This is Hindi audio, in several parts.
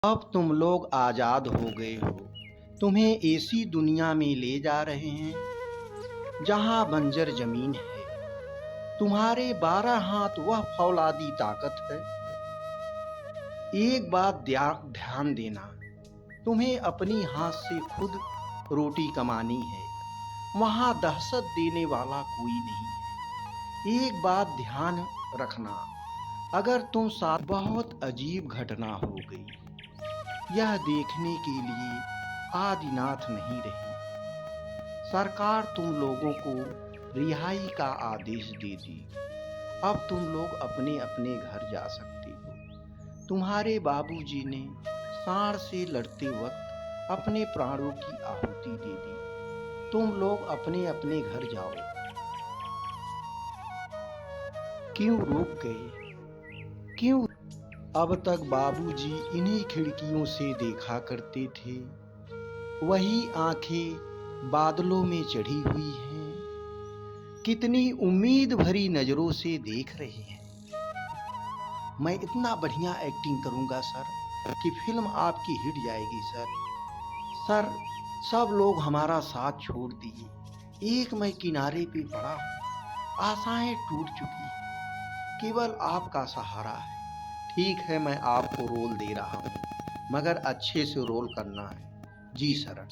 अब तुम लोग आजाद हो गए हो। तुम्हें ऐसी दुनिया में ले जा रहे हैं जहां बंजर जमीन है। तुम्हारे 12 हाथ वह फौलादी ताकत है। एक बात ध्यान देना, तुम्हें अपनी हाथ से खुद रोटी कमानी है। वहां दहशत देने वाला कोई नहीं है। एक बात ध्यान रखना, अगर तुम साथ बहुत अजीब घटना हो गई। यह देखने के लिए आदिनाथ नहीं रही। सरकार तुम लोगों को रिहाई का आदेश दे दी। अब तुम लोग अपने अपने घर जा सकते हो। तुम्हारे बाबूजी ने सांड से लड़ते वक्त अपने प्राणों की आहुति दे दी। तुम लोग अपने अपने घर जाओ। क्यों रुक गए? क्यों? अब तक बाबूजी इन्हीं खिड़कियों से देखा करते थे। वही आंखें बादलों में चढ़ी हुई हैं। कितनी उम्मीद भरी नजरों से देख रहे हैं। मैं इतना बढ़िया एक्टिंग करूंगा सर कि फिल्म आपकी हिट जाएगी सर। सर, सब लोग हमारा साथ छोड़ दिए। एक मैं किनारे पे पड़ा हूं। आशाएं टूट चुकी हैं। केवल आपका सहारा है। ठीक है, मैं आपको रोल दे रहा हूँ, मगर अच्छे से रोल करना है। जी सर।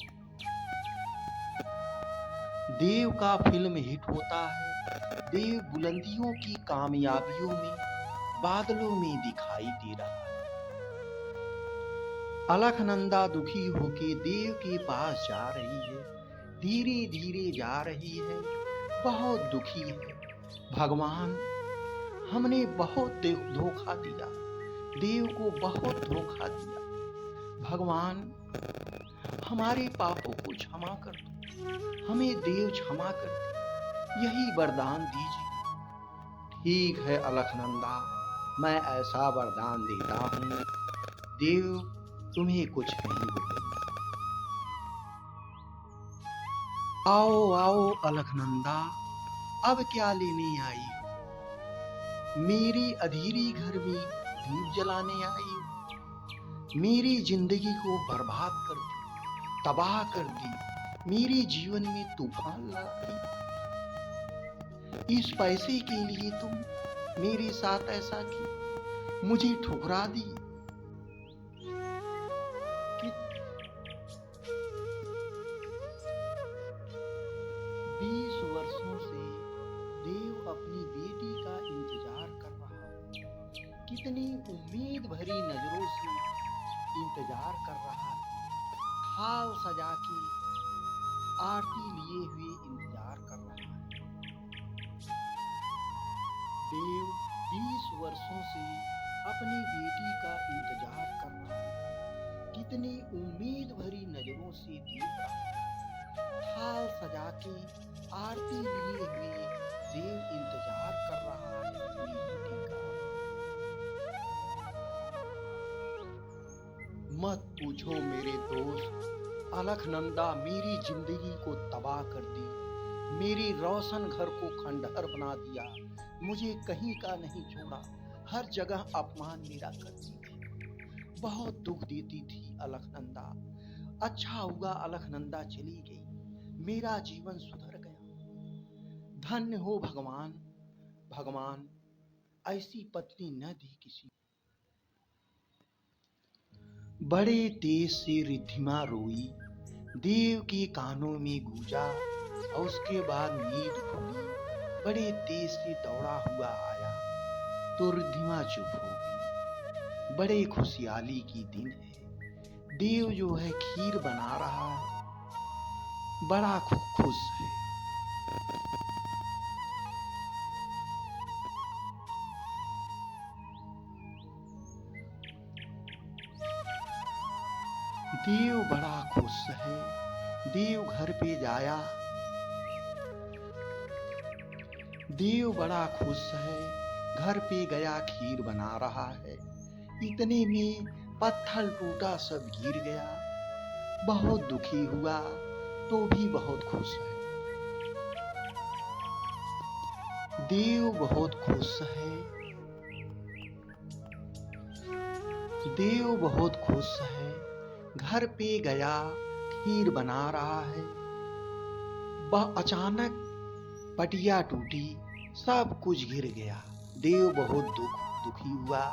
देव का फिल्म हिट होता है। देव बुलंदियों की कामयाबियों में बादलों में दिखाई दे रहा है। अलकनंदा दुखी होके देव के पास जा रही है। धीरे धीरे जा रही है। बहुत दुखी है। भगवान, हमने बहुत धोखा दिया। देव को बहुत धोखा दिया। भगवान, हमारे पापों को क्षमा कर दो। हमें देव क्षमा कर दे। यही वरदान दीजिए। ठीक है अलकनंदा, मैं ऐसा वरदान देता हूँ। देव तुम्हें कुछ नहीं बोलेगा। आओ आओ अलकनंदा, अब क्या लेने आई हो? मेरी अधीरी घर में दीप जलाने आई हो? मेरी जिंदगी को बर्बाद कर दी, तबाह कर दी। मेरे जीवन में तूफान लाई। इस पैसे के लिए तुम मेरे साथ ऐसा किया, मुझे ठुकरा दी। 20 वर्षों से देव अपनी बेटी का इंतजार कर रहा है। कितनी उम्मीद भरी नजरों से इंतजार कर रहा है। थाल सजा के आरती लिए हुए इंतजार कर रहा है। देव 20 वर्षों से अपनी बेटी का इंतजार कर रहा है। कितनी उम्मीद भरी नजरों से देख रहा है। थाल सजा के आरती लिए हुए देव इंतजार कर रहा है अपनी बेटी का। मत पूछो मेरे दोस्त, अलकनंदा मेरी जिंदगी को तबाह कर दी। मेरी रोशन घर को खंडहर बना दिया। मुझे कहीं का नहीं छोड़ा। हर जगह अपमान मेरा करती थी। बहुत दुख देती थी अलकनंदा। अच्छा हुआ अलकनंदा चली गई। मेरा जीवन सुधर गया। धन्य हो भगवान। भगवान, ऐसी पत्नी न दी किसी। बड़े तेज से रिद्धिमा रोई। देव के कानों में गूंजा और उसके बाद नींद खुली। बड़े तेज से दौड़ा हुआ आया तो रिद्धिमा चुप हो गई। बड़े खुशहाली की दिन है। देव जो है खीर बना रहा है। बड़ा खुश है। देव बड़ा खुश है। देव घर पे जाया। देव बड़ा खुश है। घर पे गया, खीर बना रहा है। इतने में पत्थर टूटा, सब गिर गया। बहुत दुखी हुआ तो भी बहुत खुश है। देव बहुत खुश है। देव बहुत खुश है, घर पे गया, खीर बना रहा है। वह अचानक पटिया टूटी, सब कुछ गिर गया। देव बहुत दुखी हुआ।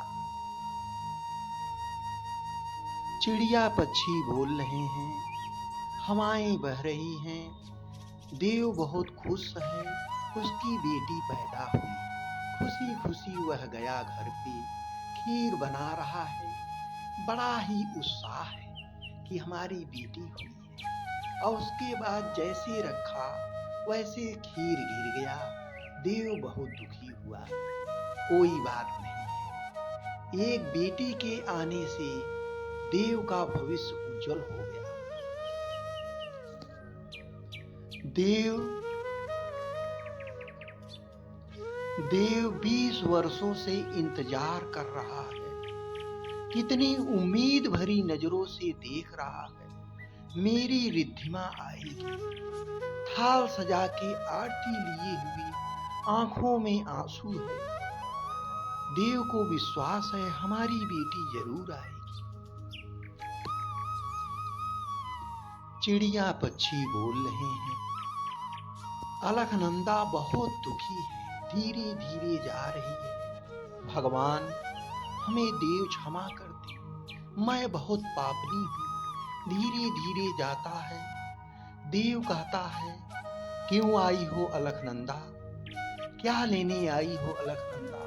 चिड़िया पक्षी बोल रहे हैं, हवाएं बह रही हैं। देव बहुत खुश है, उसकी बेटी पैदा हुई। खुशी खुशी वह गया घर पे, खीर बना रहा है। बड़ा ही उत्साह है कि हमारी बेटी हुई है। और उसके बाद जैसे रखा वैसे खीर गिर गया। देव बहुत दुखी हुआ। कोई बात नहीं है, एक बेटी के आने से देव का भविष्य उज्जवल हो गया। देव 20 वर्षों से इंतजार कर रहा है। कितनी उम्मीद भरी नजरों से देख रहा है, मेरी रिद्धिमा आएगी। थाल सजा के आरती लिए हुए, आंखों में आंसू है। देव को विश्वास है हमारी बेटी जरूर आएगी। चिड़िया पक्षी बोल रहे हैं, अलकनंदा बहुत दुखी है, धीरे धीरे जा रही है। भगवान हमें देव क्षमा कर दे, मैं बहुत पापनी हूँ। धीरे धीरे जाता है। देव कहता है, क्यों आई हो अलकनंदा, क्या लेने आई हो अलकनंदा?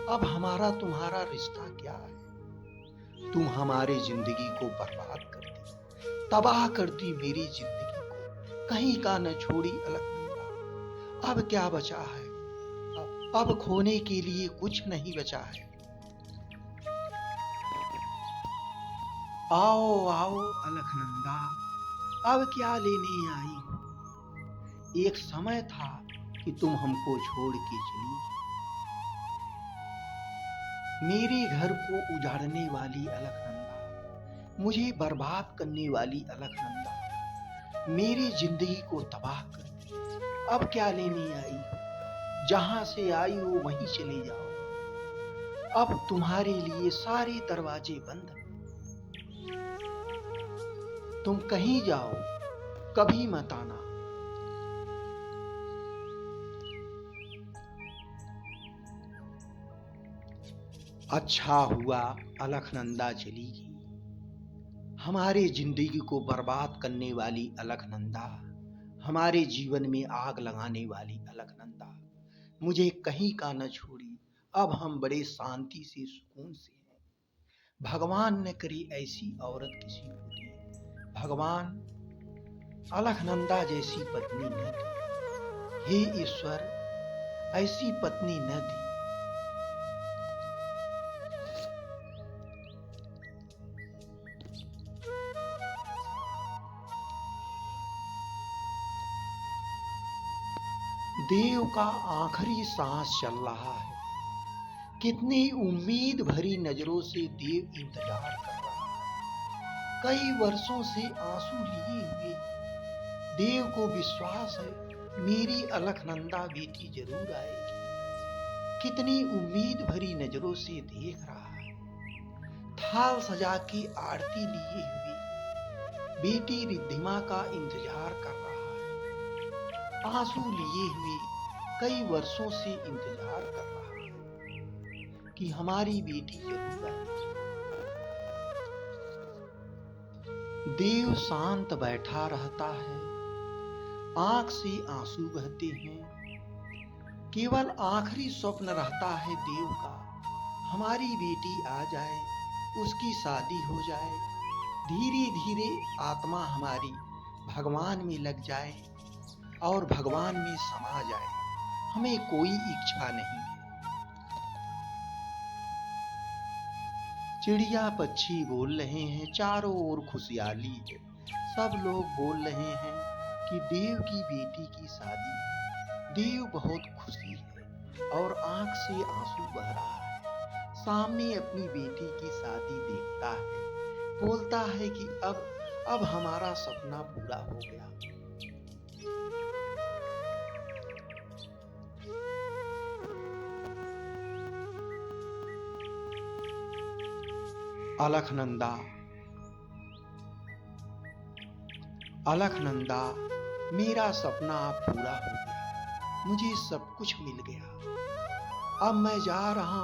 अब हमारा तुम्हारा रिश्ता क्या है? तुम हमारी जिंदगी को बर्बाद कर दी, तबाह कर दी मेरी जिंदगी को, कहीं का न छोड़ी अलकनंदा। अब क्या बचा है? अब खोने के लिए कुछ नहीं बचा है। आओ आओ अलकनंदा, अब क्या लेने आई हो? एक समय था कि तुम हमको छोड़ के चली। मेरे घर को उजाड़ने वाली अलकनंदा, मुझे बर्बाद करने वाली अलकनंदा, मेरी जिंदगी को तबाह कर दी। अब क्या लेने आई हो? जहां से आई हो वहीं चले जाओ। अब तुम्हारे लिए सारे दरवाजे बंद हैं। तुम कहीं जाओ, कभी मत आना। अच्छा हुआ अलकनंदा चली गई। हमारे जिंदगी को बर्बाद करने वाली अलकनंदा, हमारे जीवन में आग लगाने वाली अलकनंदा, मुझे कहीं का न छोड़ी। अब हम बड़े शांति से, सुकून से हैं। भगवान न करे ऐसी औरत किसी को दे। भगवान अलकनंदा जैसी पत्नी न दे। हे ईश्वर, ऐसी पत्नी न दे। देव का आखिरी सांस चल रहा है। कितनी उम्मीद भरी नजरों से देव इंतजार कर रहा है। कई वर्षों से आंसू लिए हुए देव को विश्वास है मेरी अलकनंदा बेटी जरूर आएगी। कितनी उम्मीद भरी नजरों से देख रहा है। थाल सजा के आरती लिए हुए बेटी रिद्धिमा का इंतजार कर रहा है। आंसू लिए हुए कई वर्षों से इंतजार कर रहा है कि हमारी बेटी जरूर आएगी। देव शांत बैठा रहता है, आंख से आंसू बहते हैं। केवल आखिरी स्वप्न रहता है देव का, हमारी बेटी आ जाए, उसकी शादी हो जाए, धीरे धीरे आत्मा हमारी भगवान में लग जाए और भगवान में समा जाए। हमें कोई इच्छा नहीं है। चिड़िया पक्षी बोल रहे हैं, चारों ओर खुशहाली है। सब लोग बोल रहे हैं कि देव की बेटी की शादी है। देव बहुत खुशी है और आंख से आंसू बह रहा है। सामने अपनी बेटी की शादी देखता है, बोलता है कि अब हमारा सपना पूरा हो गया। अलखनंदा, अलखनंदा, मेरा सपना पूरा हो गया, मुझे सब कुछ मिल गया। अब मैं जा रहा